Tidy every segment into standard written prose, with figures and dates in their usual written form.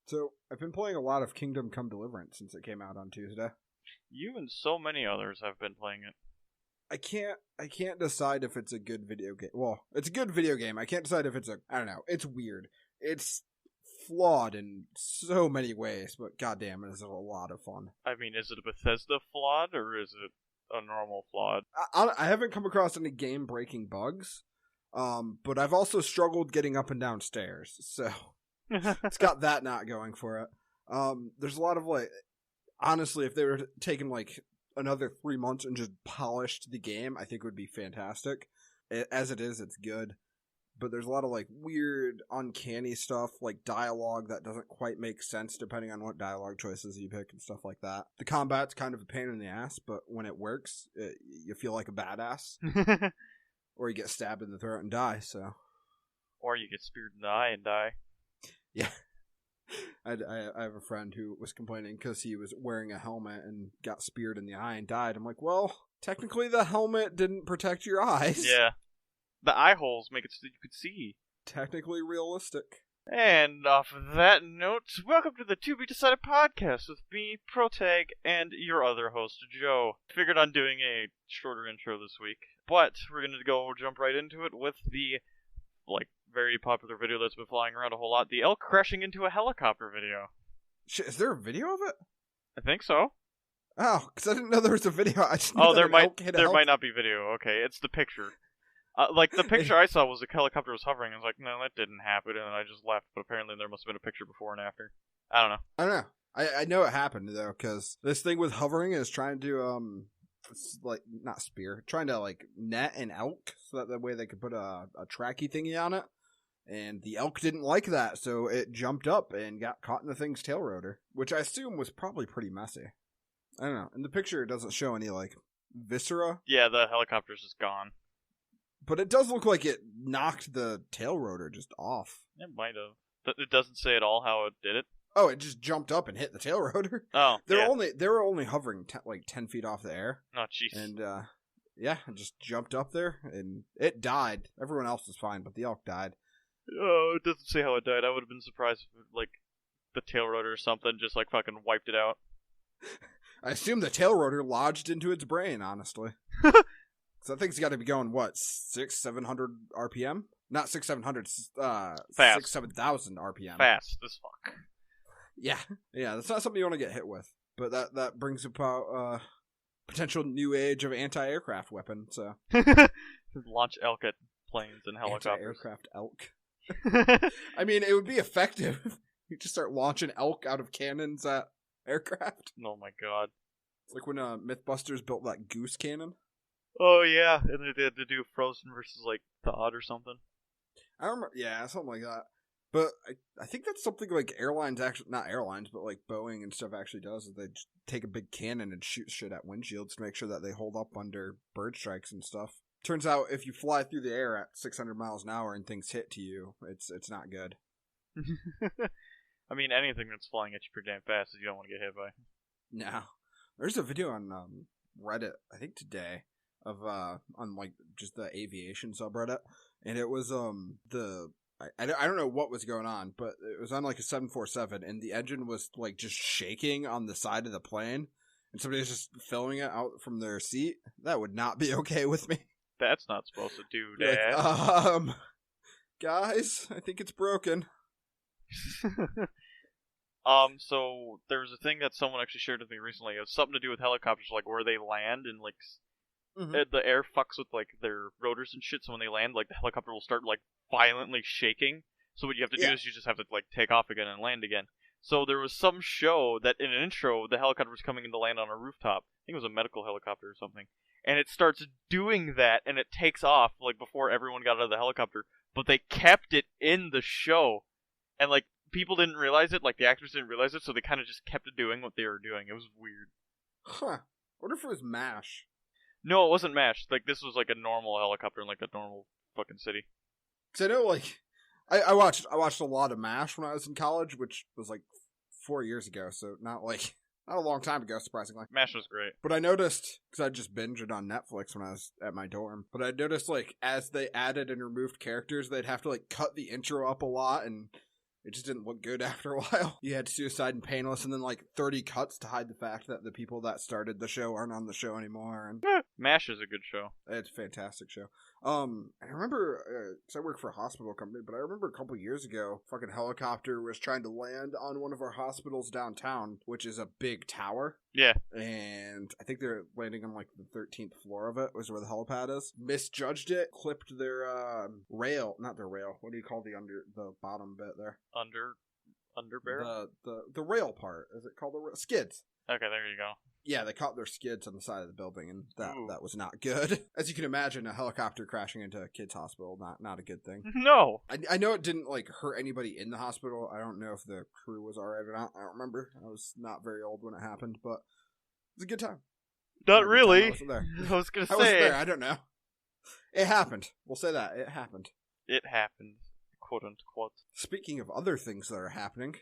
So, I've been playing a lot of Kingdom Come Deliverance since it came out on Tuesday. You and so many others have been playing it. I can't decide if it's a good video game. Well, it's a good video game. I can't decide if it's I don't know. It's weird. It's flawed in so many ways, but goddamn, it is a lot of fun. I mean, is it a Bethesda flawed, or is it a normal flawed? I haven't come across any game-breaking bugs, but I've also struggled getting up and down stairs, so it's got that not going for it. There's a lot of, like, honestly, if they were taking, like, another 3 months and just polished the game, I think it would be fantastic. As it is, it's good. But there's a lot of, like, weird, uncanny stuff, like dialogue that doesn't quite make sense depending on what dialogue choices you pick and stuff like that. The combat's kind of a pain in the ass, but when it works, you feel like a badass. Or you get stabbed in the throat and die, so. Or you get speared in the eye and die. Yeah. I have a friend who was complaining because he was wearing a helmet and got speared in the eye and died. I'm like, well, technically the helmet didn't protect your eyes. Yeah. The eye holes make it so you could see. Technically realistic. And off of that note, welcome to the To Be Decided podcast with me, Protag, and your other host, Joe. Figured on doing a shorter intro this week, but we're going to jump right into it with the, very popular video that's been flying around a whole lot, the elk crashing into a helicopter video. Shit, is there a video of it? I think so. Oh, because I didn't know there was a video. I just knew there might not be video. Okay, it's the picture. The picture I saw was the helicopter was hovering. I was like, no, that didn't happen, and I just left. But apparently there must have been a picture before and after. I don't know. I know it happened, though, because this thing with hovering is trying to, trying to, net an elk, so that way they could put a tracky thingy on it. And the elk didn't like that, so it jumped up and got caught in the thing's tail rotor, which I assume was probably pretty messy. I don't know. In the picture, it doesn't show any, viscera. Yeah, the helicopter's just gone. But it does look like it knocked the tail rotor just off. It might have. It doesn't say at all how it did it. Oh, it just jumped up and hit the tail rotor. Oh, they were only hovering 10 feet off the air. Oh, jeez. And it just jumped up there and it died. Everyone else was fine, but the elk died. Oh, it doesn't say how it died. I would have been surprised if the tail rotor or something just fucking wiped it out. I assume the tail rotor lodged into its brain, honestly. So that thing's got to be going, what, 600-700 RPM? Not 600-700, fast. 6,000-7,000 RPM. Fast as fuck. Yeah, that's not something you want to get hit with. But that brings about potential new age of anti-aircraft weapon, so. Launch elk at planes and helicopters. Anti-aircraft elk. I mean, it would be effective. You just start launching elk out of cannons at aircraft. Oh my god. It's like when Mythbusters built that goose cannon. Oh yeah, and they had to do Frozen versus Thawed or something. I remember, yeah, something like that. But I think that's something airlines actually, not airlines, but Boeing and stuff actually does. Is they just take a big cannon and shoot shit at windshields to make sure that they hold up under bird strikes and stuff. Turns out if you fly through the air at 600 miles an hour and things hit to you, it's not good. I mean, anything that's flying at you pretty damn fast is you don't want to get hit by. No. There's a video on Reddit, I think today, of on just the aviation subreddit, and it was I don't know what was going on, but it was on a 747, and the engine was just shaking on the side of the plane, and somebody was just filming it out from their seat. That would not be okay with me. That's not supposed to do that. Guys, I think it's broken. So there was a thing that someone actually shared with me recently. It was something to do with helicopters, where they land and the air fucks with their rotors and shit. So when they land, the helicopter will start violently shaking. So what you have to do is you just have to take off again and land again. So there was some show that in an intro the helicopter was coming in to land on a rooftop. I think it was a medical helicopter or something. And it starts doing that and it takes off before everyone got out of the helicopter. But they kept it in the show. And people didn't realize it, the actors didn't realize it, so they kind of just kept doing what they were doing. It was weird. Huh. What if it was MASH? No, it wasn't MASH. This was a normal helicopter in a normal fucking city. Because I know, I watched a lot of MASH when I was in college, which was 4 years ago, so not a long time ago, surprisingly. MASH was great. But I noticed, because I just binged it on Netflix when I was at my dorm, but I noticed, as they added and removed characters, they'd have to, cut the intro up a lot, and it just didn't look good after a while. You had Suicide and Painless, and then like 30 cuts to hide the fact that the people that started the show aren't on the show anymore. And MASH is a good show. it's a fantastic show. I remember, because I work for a hospital company, but I remember a couple years ago, fucking helicopter was trying to land on one of our hospitals downtown, which is a big tower. Yeah. And I think they're landing on like the 13th floor of it, was where the helipad is. Misjudged it, clipped their rail, not their rail. What do you call the bottom bit there? Underbarrel? The rail part. Is it called the skids? Okay, there you go. Yeah, they caught their skids on the side of the building, and that was not good. As you can imagine, a helicopter crashing into a kid's hospital, not a good thing. No! I know it didn't, like, hurt anybody in the hospital. I don't know if the crew was alright or not. I don't remember. I was not very old when it happened, but it was a good time. Not really. I wasn't there. I was gonna say. I wasn't there. I don't know. It happened. We'll say that. It happened. It happened. Quote unquote. Speaking of other things that are happening,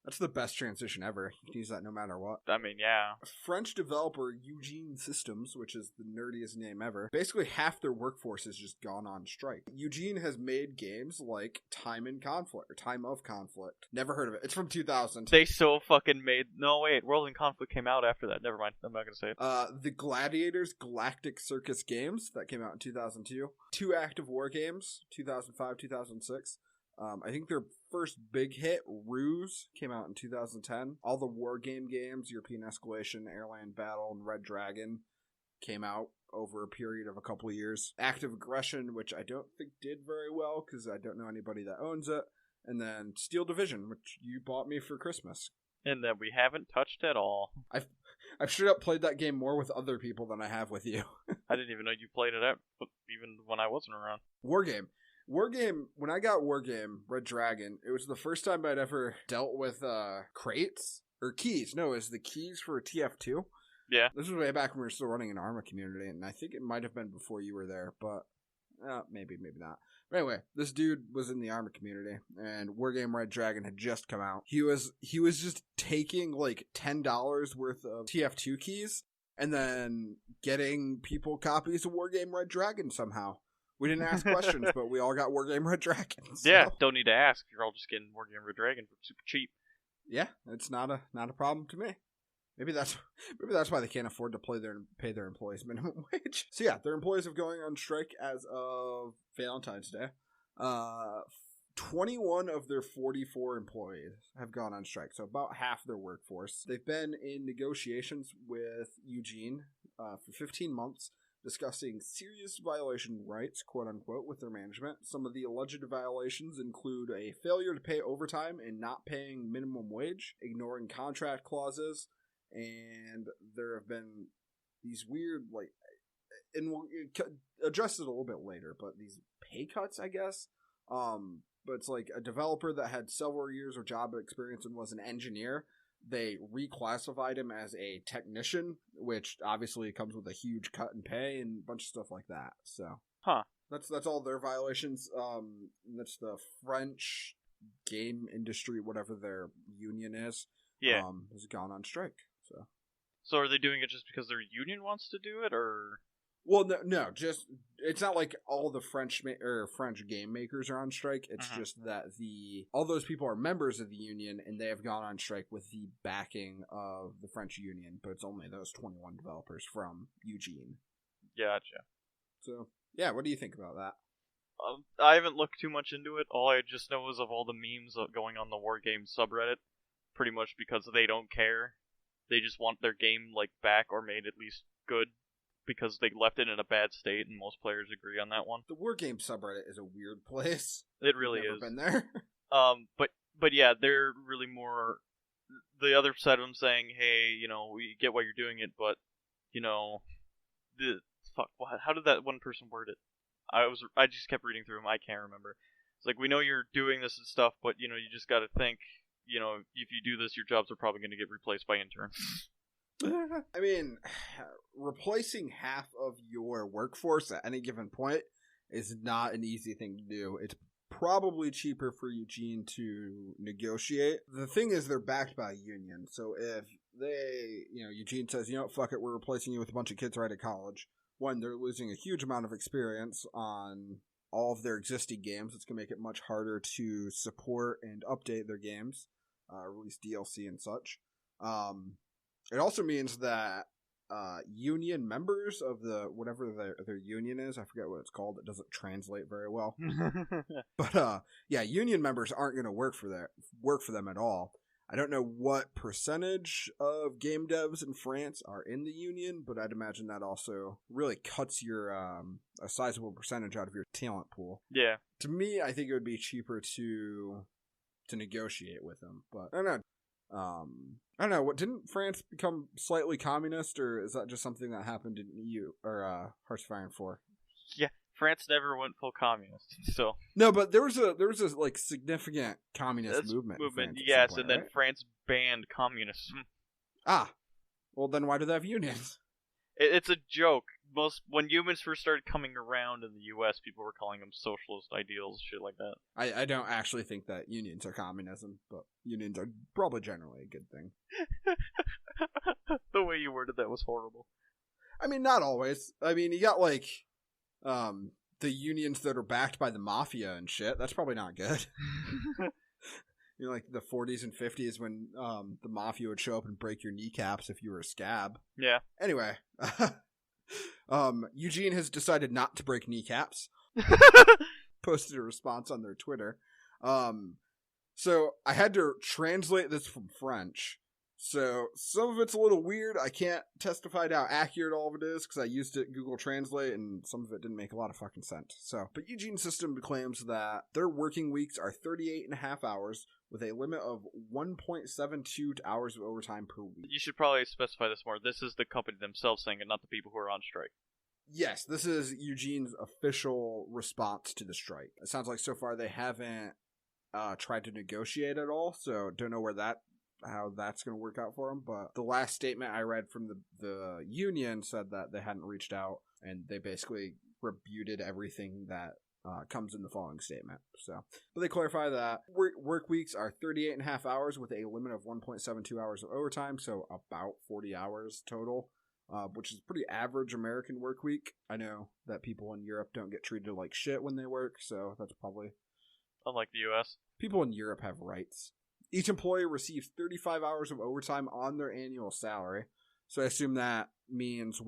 that's the best transition ever. You can use that no matter what. I mean, yeah. French developer Eugen Systems, which is the nerdiest name ever, basically half their workforce has just gone on strike. Eugen has made games like Time of Conflict. Never heard of it. It's from 2000. They so fucking made... No, wait. World in Conflict came out after that. Never mind. I'm not gonna say it. The Gladiators Galactic Circus games, that came out in 2002. 2 active war games, 2005, 2006. I think their first big hit, Ruse, came out in 2010. All the war game games, European Escalation, Airland Battle, and Red Dragon, came out over a period of a couple of years. Active Aggression, which I don't think did very well, because I don't know anybody that owns it. And then Steel Division, which you bought me for Christmas. And that we haven't touched at all. I've straight up played that game more with other people than I have with you. I didn't even know you played it out, even when I wasn't around. Wargame, when I got Wargame, Red Dragon, it was the first time I'd ever dealt with crates, or keys. No, it was the keys for TF2. Yeah. This was way back when we were still running an Arma community, and I think it might have been before you were there, but maybe not. But anyway, this dude was in the Arma community, and Wargame Red Dragon had just come out. He was just taking like $10 worth of TF2 keys, and then getting people copies of Wargame Red Dragon somehow. We didn't ask questions, but we all got Wargame Red Dragon. So. Yeah, don't need to ask. You're all just getting Wargame Red Dragon for super cheap. Yeah, it's not a problem to me. Maybe that's why they can't afford to pay their employees minimum wage. So yeah, their employees are going on strike as of Valentine's Day. 21 of their 44 employees have gone on strike, so about half their workforce. They've been in negotiations with Eugen for 15 months. Discussing serious violation rights, quote-unquote, with their management. Some of the alleged violations include a failure to pay overtime and not paying minimum wage, ignoring contract clauses, and there have been these weird, like, and we'll address it a little bit later, but these pay cuts, I guess. But it's like a developer that had several years of job experience and was an engineer. They reclassified him as a technician, which obviously comes with a huge cut in pay and a bunch of stuff like that. So, that's all their violations. That's the French game industry, whatever their union is. Yeah, has gone on strike. So are they doing it just because their union wants to do it, or? Well, no, just it's not like all the French game makers are on strike. It's just that all those people are members of the union, and they have gone on strike with the backing of the French union. But it's only those 21 developers from Eugen. Gotcha. So yeah, what do you think about that? I haven't looked too much into it. All I just know is of all the memes going on the Wargame subreddit, pretty much because they don't care. They just want their game like back or made at least good. Because they left it in a bad state, and most players agree on that one. The Wargame subreddit is a weird place. It really I've never is. Been there. But yeah, they're really more the other side of them saying, "Hey, we get why you're doing it, but how did that one person word it?" I just kept reading through them. I can't remember. It's like, we know you're doing this and stuff, but you just got to think, if you do this, your jobs are probably going to get replaced by interns. I mean, replacing half of your workforce at any given point is not an easy thing to do. It's probably cheaper for Eugen to negotiate. The thing is, they're backed by a union. So if Eugen says, fuck it, we're replacing you with a bunch of kids right at college. One, they're losing a huge amount of experience on all of their existing games. It's going to make it much harder to support and update their games, release DLC and such. It also means that union members of the whatever their union is, I forget what it's called. It doesn't translate very well. But union members aren't going to work for them at all. I don't know what percentage of game devs in France are in the union, but I'd imagine that also really cuts your a sizable percentage out of your talent pool. Yeah. To me, I think it would be cheaper to negotiate with them, but I don't know. I don't know. What didn't France become slightly communist, or is that just something that happened in EU or Hearts of Iron 4? Yeah, France never went full communist. So no, but there was a like significant communist movement. Yes, and then right? France banned communism. Ah, well then why do they have unions? It's a joke. When humans first started coming around in the U.S., people were calling them socialist ideals, shit like that. I don't actually think that unions are communism, but unions are probably generally a good thing. The way you worded that was horrible. I mean, not always. I mean, you got like the unions that are backed by the mafia and shit. That's probably not good. You know, like the 40s and 50s when the mafia would show up and break your kneecaps if you were a scab. Yeah. Anyway, Eugene has decided not to break kneecaps. Posted a response on their Twitter. So I had to translate this from French. So some of it's a little weird. I can't testify to how accurate all of it is because I used it Google Translate and some of it didn't make a lot of fucking sense. So, but Eugen Systems claims that their working weeks are 38.5 hours with a limit of 1.72 hours of overtime per week. You should probably specify this more. This is the company themselves saying it, not the people who are on strike. Yes, this is Eugene's official response to the strike. It sounds like so far they haven't tried to negotiate at all, so don't know how that's going to work out for them. But the last statement I read from the union said that they hadn't reached out, and they basically rebuted everything that comes in the following statement. So, but they clarify that work weeks are 38.5 hours with a limit of 1.72 hours of overtime, so about 40 hours total. Which is pretty average American work week. I know that people in Europe don't get treated like shit when they work, so that's probably... Unlike the U.S. People in Europe have rights. Each employee receives 35 hours of overtime on their annual salary. So I assume that means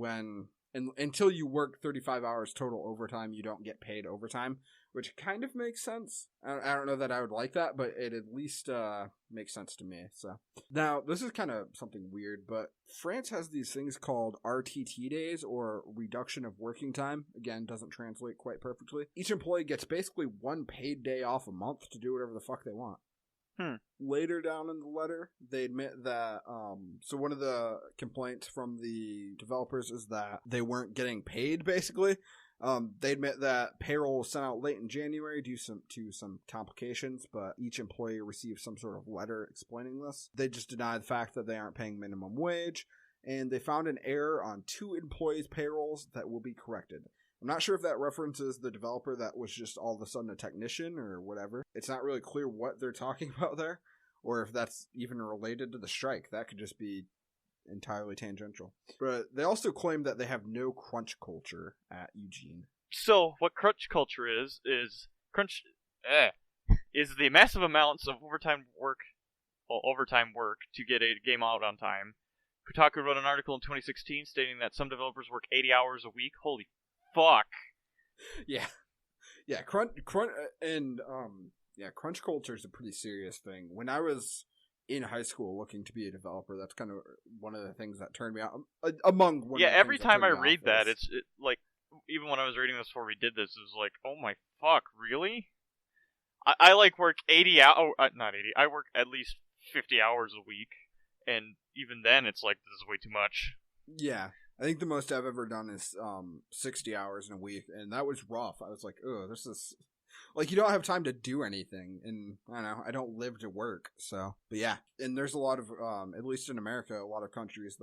until you work 35 hours total overtime, you don't get paid overtime, which kind of makes sense. I don't know that I would like that, but it at least makes sense to me. So now this is kind of something weird, but France has these things called RTT days, or reduction of working time. Again, doesn't translate quite perfectly. Each employee gets basically one paid day off a month to do whatever the fuck they want. Later down in the letter, they admit that, so one of the complaints from the developers is that they weren't getting paid, basically. They admit that payroll was sent out late in January due to some complications, but each employee received some sort of letter explaining this. They just deny the fact that they aren't paying minimum wage, and they found an error on 2 employees' payrolls that will be corrected. I'm not sure if that references the developer that was just all of a sudden a technician or whatever. It's not really clear what they're talking about there, or if that's even related to the strike. That could just be entirely tangential. But they also claim that they have no crunch culture at Eugene. So, what crunch culture is the massive amounts of overtime work to get a game out on time. Protag wrote an article in 2016 stating that some developers work 80 hours a week. Holy fuck. Yeah, crunch culture is a pretty serious thing. When I was in high school looking to be a developer, that's kind of one of the things that turned me out. Every time I read that, it's like, even when I was reading this before we did this, it was like, oh my fuck, really? I like work 80 hours, not 80, I work at least 50 hours a week, and even then it's like, this is way too much. Yeah. I think the most I've ever done is 60 hours in a week, and that was rough. I was like, oh, this is... Like, you don't have time to do anything, and, I don't know, I don't live to work, so... But yeah, and there's a lot of, at least in America, a lot of companies,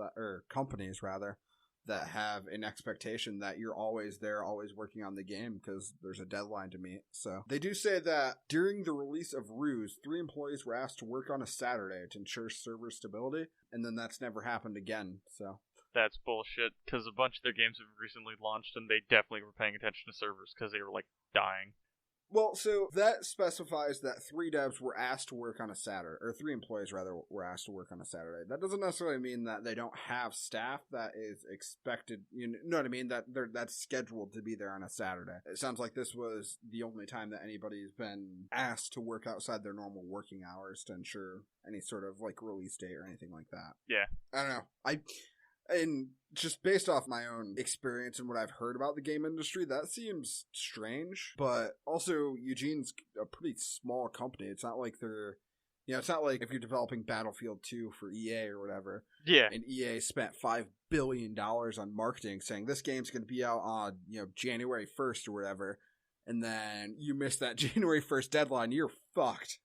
that have an expectation that you're always there, always working on the game, because there's a deadline to meet, so... They do say that during the release of Ruse, 3 employees were asked to work on a Saturday to ensure server stability, and then that's never happened again, so... That's bullshit, because a bunch of their games have recently launched, and they definitely were paying attention to servers, because they were like, dying. Well, so that specifies that 3 devs were asked to work on a Saturday, or 3 employees rather were asked to work on a Saturday. That doesn't necessarily mean that they don't have staff that is expected, you know what I mean, that's scheduled to be there on a Saturday. It sounds like this was the only time that anybody's been asked to work outside their normal working hours to ensure any sort of like release date or anything like that. Yeah. I don't know. And just based off my own experience and what I've heard about the game industry, that seems strange. But also, Eugene's a pretty small company. It's not like they're, it's not like if you're developing Battlefield 2 for EA or whatever. Yeah. And EA spent $5 billion on marketing saying this game's going to be out on, January 1st or whatever. And then you miss that January 1st deadline, you're fucked.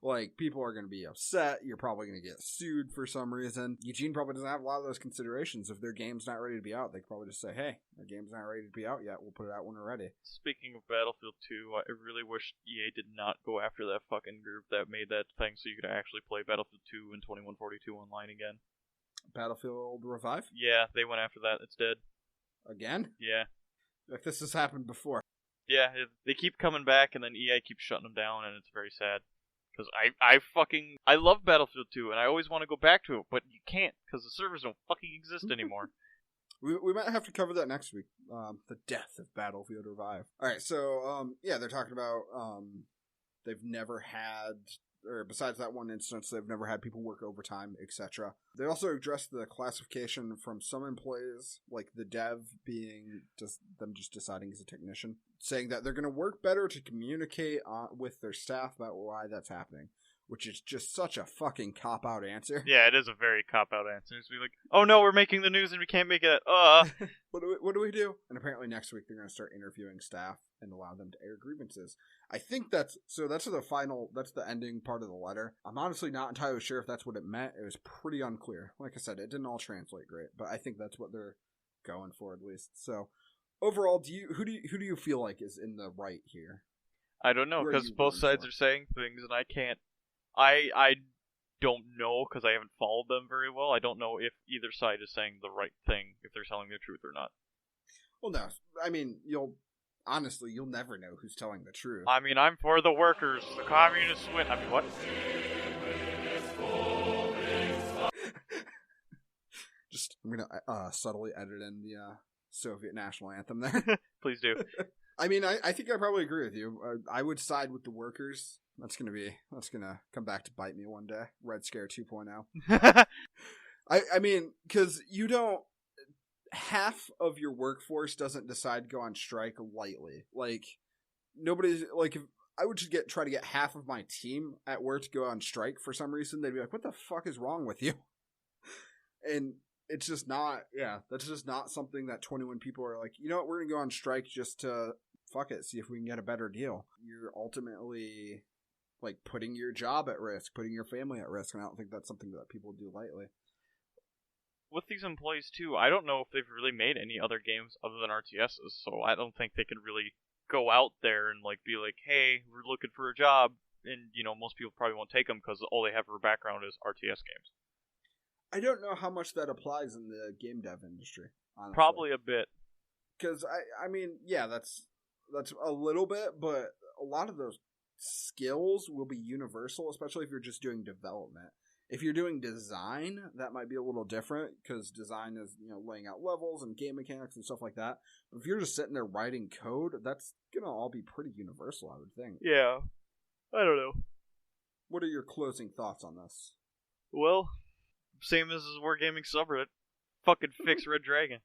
Like, people are going to be upset. You're probably going to get sued for some reason. Eugene probably doesn't have a lot of those considerations. If their game's not ready to be out, they could probably just say, hey, our game's not ready to be out yet. We'll put it out when we're ready. Speaking of Battlefield 2, I really wish EA did not go after that fucking group that made that thing so you could actually play Battlefield 2 and 2142 online again. Battlefield Revive? Yeah, they went after that. It's dead. Again? Yeah. Like, this has happened before. Yeah, they keep coming back, and then EA keeps shutting them down, and it's very sad. Because I love Battlefield 2, and I always want to go back to it, but you can't, because the servers don't fucking exist anymore. We might have to cover that next week. The death of Battlefield Revive. Alright, so, they're talking about, they've never had, or besides that one instance, they've never had people work overtime, etc. They also addressed the classification from some employees, like the dev being just them just deciding he's a technician, saying that they're going to work better to communicate with their staff about why that's happening, which is just such a fucking cop-out answer. Yeah, it is a very cop-out answer. It's be like, oh no, we're making the news and we can't make it. What do we do? And apparently next week they're going to start interviewing staff and allow them to air grievances. I think that's the ending part of the letter. I'm honestly not entirely sure if that's what it meant. It was pretty unclear. Like I said, it didn't all translate great, but I think that's what they're going for at least. So overall, who do you feel like is in the right here? I don't know, because both sides are saying things, and I can't. I don't know, because I haven't followed them very well. I don't know if either side is saying the right thing, if they're telling the truth or not. Well, no. I mean, you'll never know who's telling the truth. I mean, I'm for the workers. The communists win. I mean, what? I'm gonna subtly edit in the Soviet national anthem there. Please do. I mean, I think I probably agree with you. I would side with the workers. That's gonna come back to bite me one day. Red Scare 2.0. I mean, because half of your workforce doesn't decide to go on strike lightly. Like, nobody's, like, if I would just try to get half of my team at work to go on strike for some reason, they'd be like, what the fuck is wrong with you? And it's just not, that's just not something that 21 people are like, you know what, we're gonna go on strike just to, fuck it, see if we can get a better deal. You're ultimately, like, putting your job at risk, putting your family at risk, and I don't think that's something that people do lightly. With these employees, too, I don't know if they've really made any other games other than RTSs, so I don't think they could really go out there and, like, be like, hey, we're looking for a job, and, most people probably won't take them because all they have for a background is RTS games. I don't know how much that applies in the game dev industry, honestly. Probably a bit. Because, I mean, yeah, that's a little bit, but a lot of those skills will be universal, especially if you're just doing development. If you're doing design, that might be a little different, because design is, laying out levels and game mechanics and stuff like that. But if you're just sitting there writing code, that's going to all be pretty universal, I would think. Yeah. I don't know. What are your closing thoughts on this? Well, same as the Wargaming subreddit. Fucking fix Red Dragon.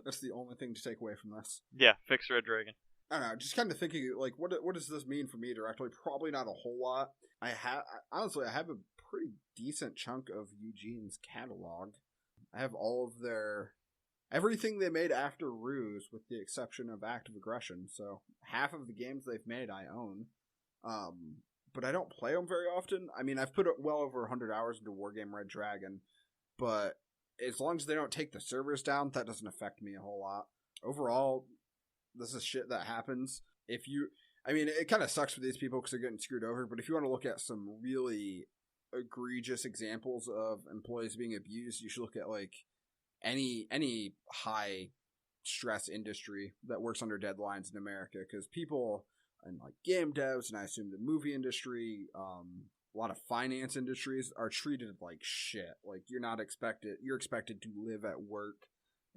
That's the only thing to take away from this. Yeah, fix Red Dragon. I don't know, just kind of thinking, like, what does this mean for me directly? Probably not a whole lot. Honestly, I have a pretty decent chunk of Eugene's catalog. I have all of everything they made after Ruse, with the exception of Active Aggression, so half of the games they've made I own. But I don't play them very often. I mean, I've put well over 100 hours into Wargame Red Dragon, but as long as they don't take the servers down, that doesn't affect me a whole lot. Overall, this is shit that happens. It kind of sucks for these people because they're getting screwed over, but if you want to look at some really egregious examples of employees being abused, you should look at, like, any high stress industry that works under deadlines in America, because people in like game devs, and I assume the movie industry, a lot of finance industries are treated like shit. Like you're expected to live at work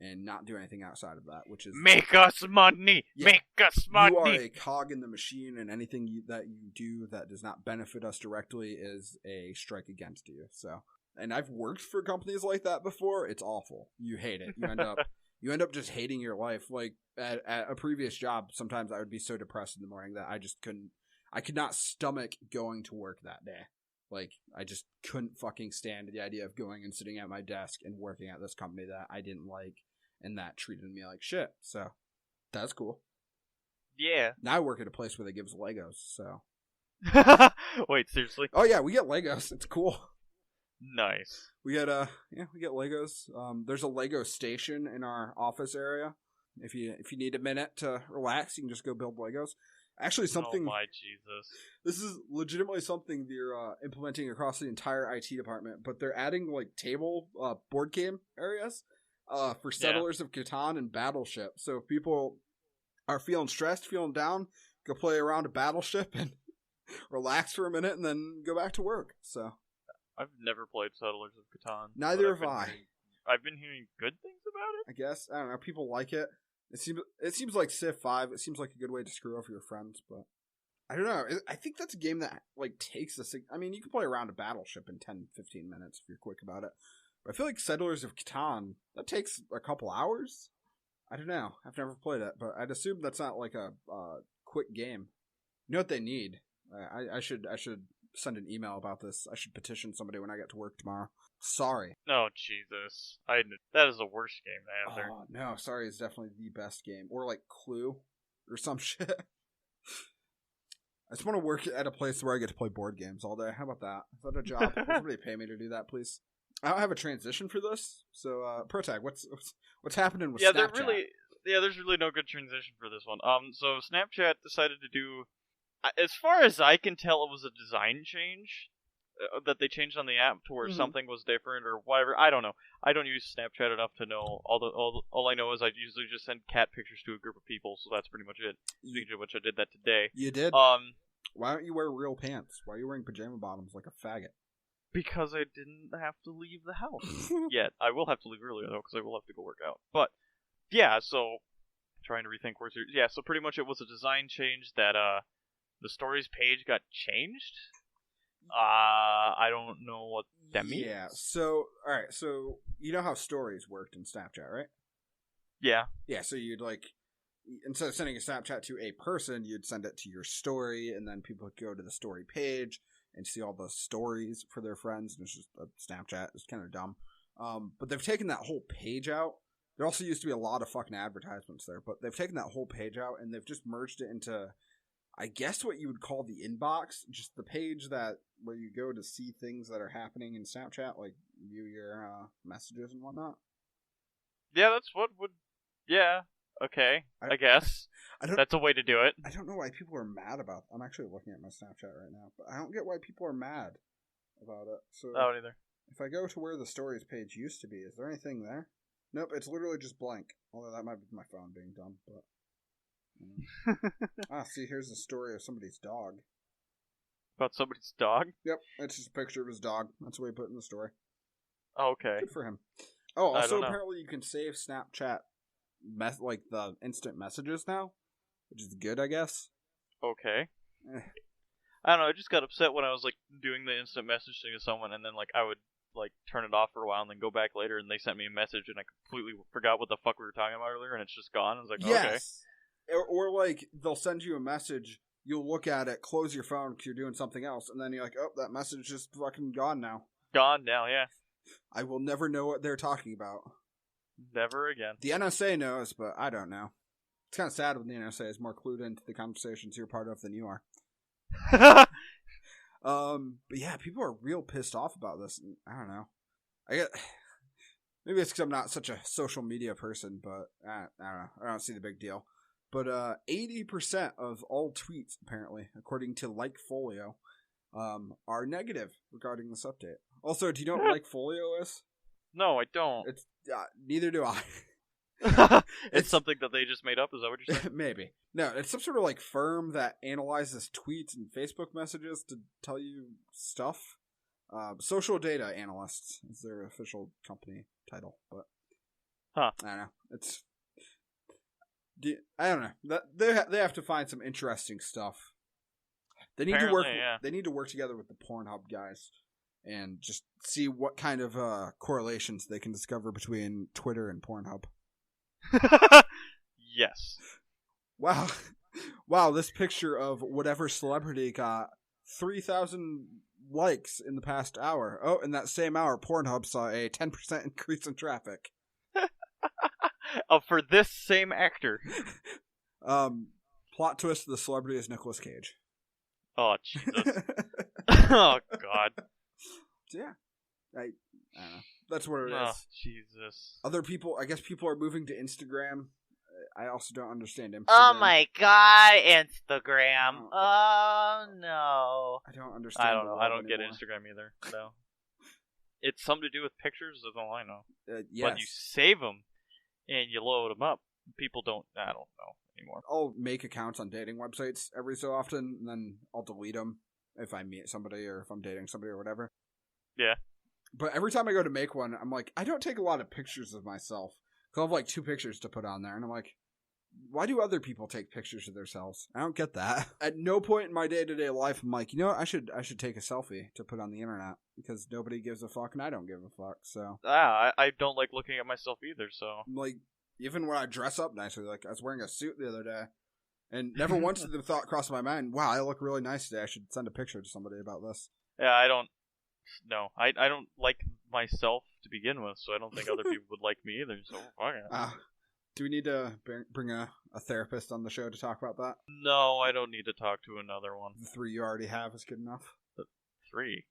and not do anything outside of that, which is make us money. Yeah, make us money. You are a cog in the machine, and anything that you do that does not benefit us directly is a strike against you. So, and I've worked for companies like that before. It's awful. You hate it. You end up just hating your life. Like at a previous job, sometimes I would be so depressed in the morning that I could not stomach going to work that day. Like, I just couldn't fucking stand the idea of going and sitting at my desk and working at this company that I didn't like, and that treated me like shit. So, that's cool. Yeah. Now I work at a place where they give us Legos, so. Wait, seriously? Oh yeah, we get Legos. It's cool. Nice. We get Legos. There's a Lego station in our office area. If you need a minute to relax, you can just go build Legos. Actually, something. Oh my Jesus! This is legitimately something they're implementing across the entire IT department, but they're adding like board game areas for Settlers of Catan and Battleship. So if people are feeling stressed, feeling down, go play around a Battleship and relax for a minute, and then go back to work. So I've never played Settlers of Catan. Neither have I. I've been hearing good things about it. I guess I don't know. People like it. It seems like Civ 5. It seems like a good way to screw over your friends, but I don't know. I think that's a game that like takes I mean, you can play around a Battleship in 10-15 minutes if you're quick about it. But I feel like Settlers of Catan, that takes a couple hours. I don't know. I've never played it, but I'd assume that's not like a quick game. You know what they need? I should send an email about this. I should petition somebody when I get to work tomorrow. Sorry. Oh, Jesus. That is the worst game to have there. Oh, no. Sorry is definitely the best game. Or like Clue or some shit. I just want to work at a place where I get to play board games all day. How about that? Is that a job? Will somebody pay me to do that, please? I don't have a transition for this. So, Protag, what's happening with Snapchat? There's really no good transition for this one. So Snapchat decided to do, as far as I can tell, it was a design change that they changed on the app to where something was different or whatever. I don't know. I don't use Snapchat enough to know. All I know is I usually just send cat pictures to a group of people, so that's pretty much it. Speaking of which, I did that today. You did? Why don't you wear real pants? Why are you wearing pajama bottoms like a faggot? Because I didn't have to leave the house yet. I will have to leave earlier though, because I will have to go work out. But yeah, so trying to rethink words here. Yeah, so pretty much it was a design change that the stories page got changed. I don't know what that means. Yeah, so, alright, so you know how stories worked in Snapchat, right? Yeah. Yeah, so you'd like, instead of sending a Snapchat to a person, you'd send it to your story, and then people would go to the story page and see all the stories for their friends, and it's just a Snapchat. It's kind of dumb. But they've taken that whole page out. There also used to be a lot of fucking advertisements there, but they've taken that whole page out, and they've just merged it into, I guess, what you would call the inbox, just the page where you go to see things that are happening in Snapchat, like view your messages and whatnot. Yeah, that's what would... Yeah, okay, I guess. That's a way to do it. I don't know why people are mad about... I'm actually looking at my Snapchat right now, but I don't get why people are mad about it. So I don't either. If I go to where the stories page used to be, is there anything there? Nope, it's literally just blank. Although that might be my phone being dumb, but... see, here's the story of somebody's dog. About somebody's dog? Yep, it's just a picture of his dog. That's what he put in the story. Okay. Good for him. Oh, also apparently you can save Snapchat like the instant messages now, which is good, I guess. Okay. I don't know, I just got upset when I was like doing the instant messaging to someone, and then like I would like turn it off for a while and then go back later, and they sent me a message, and I completely forgot what the fuck we were talking about earlier, and it's just gone. I was like, okay. Or like, they'll send you a message, you'll look at it, close your phone because you're doing something else, and then you're like, oh, that message is just fucking gone now. Gone now, yeah. I will never know what they're talking about. Never again. The NSA knows, but I don't know. It's kind of sad when the NSA is more clued into the conversations you're part of than you are. But yeah, people are real pissed off about this. And I don't know. Maybe it's because I'm not such a social media person, but I don't know. I don't see the big deal. But 80% of all tweets, apparently, according to Likefolio, are negative regarding this update. Also, do you know what Likefolio is? No, I don't. It's neither do I. It's something that they just made up. Is that what you're saying? Maybe. No, it's some sort of like firm that analyzes tweets and Facebook messages to tell you stuff. Social data analysts is their official company title, but I don't know. I don't know. They have to find some interesting stuff. They need to work. Yeah. They need to work together with the Pornhub guys and just see what kind of correlations they can discover between Twitter and Pornhub. Yes. Wow! This picture of whatever celebrity got 3,000 likes in the past hour. Oh, in that same hour, Pornhub saw a 10% increase in traffic. For this same actor. Plot twist: the celebrity is Nicolas Cage. Oh Jesus! Oh God! Yeah, I don't know. That's what it is. Jesus. Other people, I guess, people are moving to Instagram. I also don't understand Instagram. Oh my God, Instagram! Oh no! I don't understand. I don't know. I don't get Instagram either. No. It's something to do with pictures. That's all I know. Yes. But you save them and you load them up. People don't. I don't know anymore. I'll make accounts on dating websites every so often, and then I'll delete them if I meet somebody or if I'm dating somebody or whatever. Yeah. But every time I go to make one, I'm like, I don't take a lot of pictures of myself. Because I have like 2 pictures to put on there, and I'm like, why do other people take pictures of themselves? I don't get that. At no point in my day-to-day life, I'm like, you know what? I should take a selfie to put on the internet because nobody gives a fuck and I don't give a fuck. So I don't like looking at myself either. So I'm like, even when I dress up nicely, like I was wearing a suit the other day, and never once did the thought cross my mind, wow, I look really nice today. I should send a picture to somebody about this. Yeah, I don't. No, I don't like myself to begin with, so I don't think other people would like me either. So fuck it. Do we need to bring a therapist on the show to talk about that? No, I don't need to talk to another one. The 3 you already have is good enough. The 3?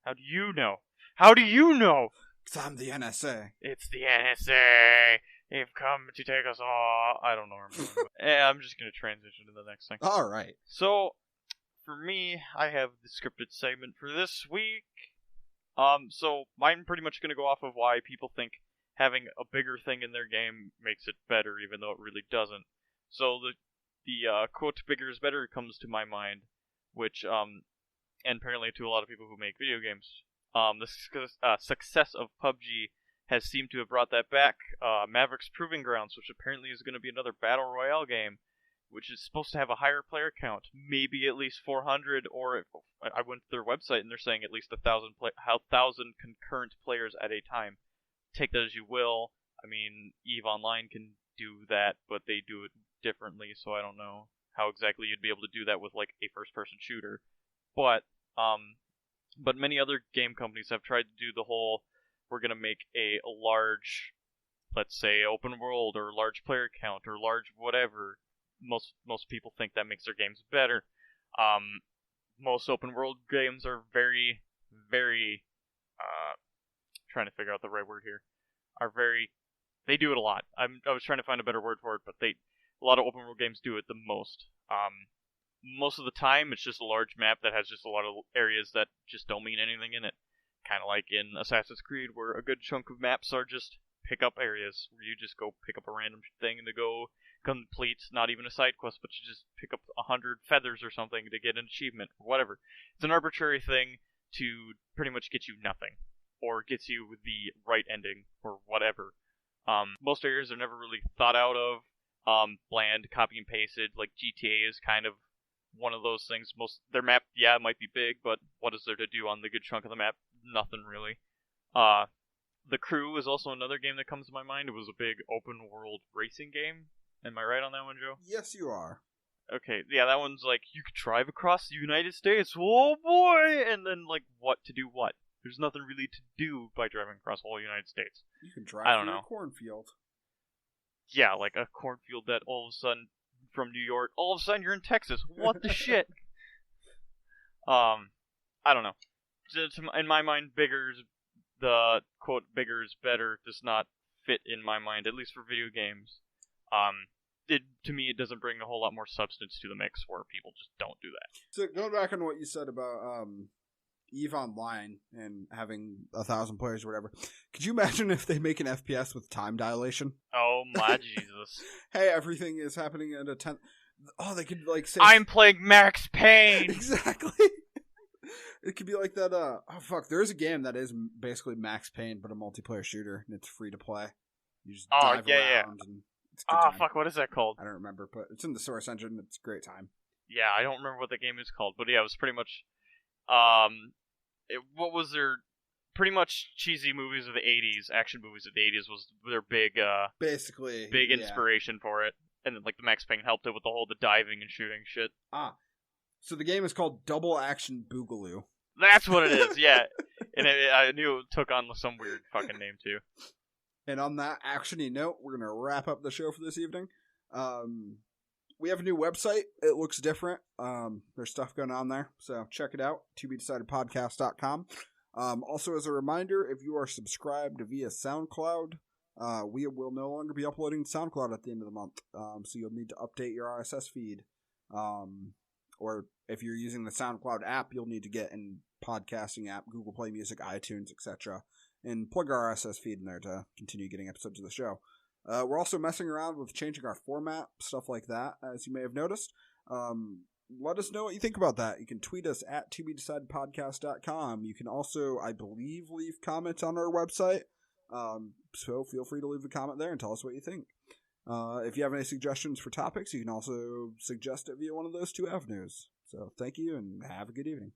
How do you know? How do you know? Because I'm the NSA. It's the NSA. They've come to take us all. I don't know where I'm going. I'm just going to transition to the next thing. All right. So, for me, I have the scripted segment for this week. So I'm pretty much going to go off of why people think having a bigger thing in their game makes it better, even though it really doesn't. So the quote "bigger is better" comes to my mind, which and apparently to a lot of people who make video games. The success of PUBG has seemed to have brought that back. Maverick's Proving Grounds, which apparently is going to be another battle royale game, which is supposed to have a higher player count, maybe at least 400, or I went to their website and they're saying at least 1,000 concurrent players at a time. Take that as you will. I mean, EVE Online can do that, but they do it differently, so I don't know how exactly you'd be able to do that with like a first-person shooter. But many other game companies have tried to do the whole, we're going to make a large, let's say, open world, or large player count, or large whatever. Most people think that makes their games better. Most open world games are very, very, trying to figure out the right word here, they do it a lot. I was trying to find a better word for it, but a lot of open world games do it the most. Most of the time, it's just a large map that has just a lot of areas that just don't mean anything in it. Kind of like in Assassin's Creed, where a good chunk of maps are just pick-up areas, where you just go pick up a random thing to go complete, not even a side quest, but you just pick up 100 feathers or something to get an achievement, or whatever. It's an arbitrary thing to pretty much get you nothing, or gets you the right ending, or whatever. Most areas are never really thought out of, bland, copy and pasted, like GTA is kind of one of those things. Their map, yeah, it might be big, but what is there to do on the good chunk of the map? Nothing really. The Crew is also another game that comes to my mind. It was a big open world racing game. Am I right on that one, Joe? Yes, you are. Okay, yeah, that one's like, you could drive across the United States, oh boy! And then, like, what to do what? There's nothing really to do by driving across the whole United States. You can drive through a cornfield. Yeah, like a cornfield that all of a sudden, from New York, all of a sudden you're in Texas. What the shit? I don't know. In my mind, the quote "bigger is better" does not fit in my mind, at least for video games. To me, it doesn't bring a whole lot more substance to the mix, where people just don't do that. So going back on what you said about EVE Online and having 1,000 players or whatever. Could you imagine if they make an FPS with time dilation? Oh my Jesus! Hey, everything is happening at a 10th. Oh, they could like say I'm playing Max Payne. Exactly. It could be like that. Oh fuck! There is a game that is basically Max Payne, but a multiplayer shooter, and it's free to play. You just dive around. And it's a good time. Fuck! What is that called? I don't remember, but it's in the Source engine. It's a great time. Yeah, I don't remember what the game is called, but yeah, it was pretty much. What was their pretty much cheesy movies of the '80s, action movies of the '80s was their big, basically big inspiration for it, and then like the Max Payne helped it with the diving and shooting shit. So the game is called Double Action Boogaloo. That's what it is, yeah. And I knew it took on some weird fucking name too. And on that actiony note, we're gonna wrap up the show for this evening. We have a new website. It looks different. There's stuff going on there, so check it out. tobedecidedpodcast.com. Also, as a reminder, if you are subscribed via SoundCloud, we will no longer be uploading to SoundCloud at the end of the month. So you'll need to update your RSS feed. Or if you're using the SoundCloud app, you'll need to get an podcasting app, Google Play Music, iTunes, etc., and plug our RSS feed in there to continue getting episodes of the show. We're also messing around with changing our format, stuff like that, as you may have noticed. Let us know what you think about that. You can tweet us at tobedecidedpodcast.com. You can also, I believe, leave comments on our website. So feel free to leave a comment there and tell us what you think. If you have any suggestions for topics, you can also suggest it via one of those two avenues. So thank you and have a good evening.